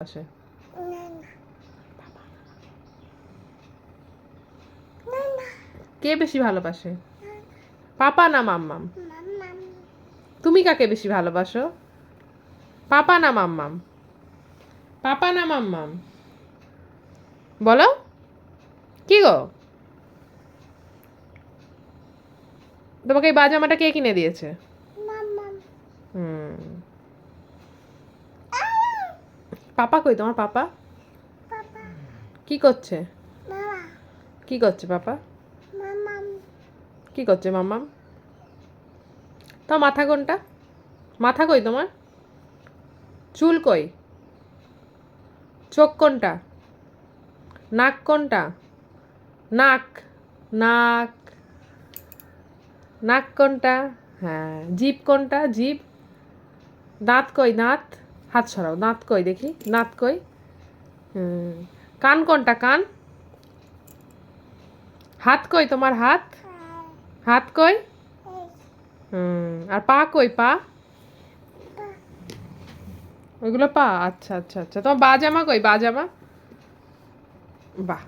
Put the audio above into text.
আসে কে বেশি ভালোবাসে? পাপা না মাম্মাম? তুমি কাকে বেশি ভালোবাসো? পাপা না মাম্মাম? পাপা না মাম্মাম? বলো কি গো, তোমাকে এই পাজামাটা কে কিনে দিয়েছে? হুম, পাপা কই তোমার? পাপা কি করছে? কি করছে পাপা? কি করছে মাম্মাম? তোমার মাথা কোনটা? মাথা কই তোমার? চুল কই? চোখ কোনটা? নাক কোনটা? নাক নাক নাক কোনটা? হ্যাঁ, জিভ কোনটা? জিভ। দাঁত কই? দাঁত। হাত সরাও, দাঁত কই দেখি, দাঁত কই? হুম, কান কোনটা? কান। হাত কই তোমার? হাত। হাত কই? আর পা কই? পা। ওইগুলো পা। আচ্ছা আচ্ছা আচ্ছা, তোমার বাজামা কই? বাজামা। বাহ।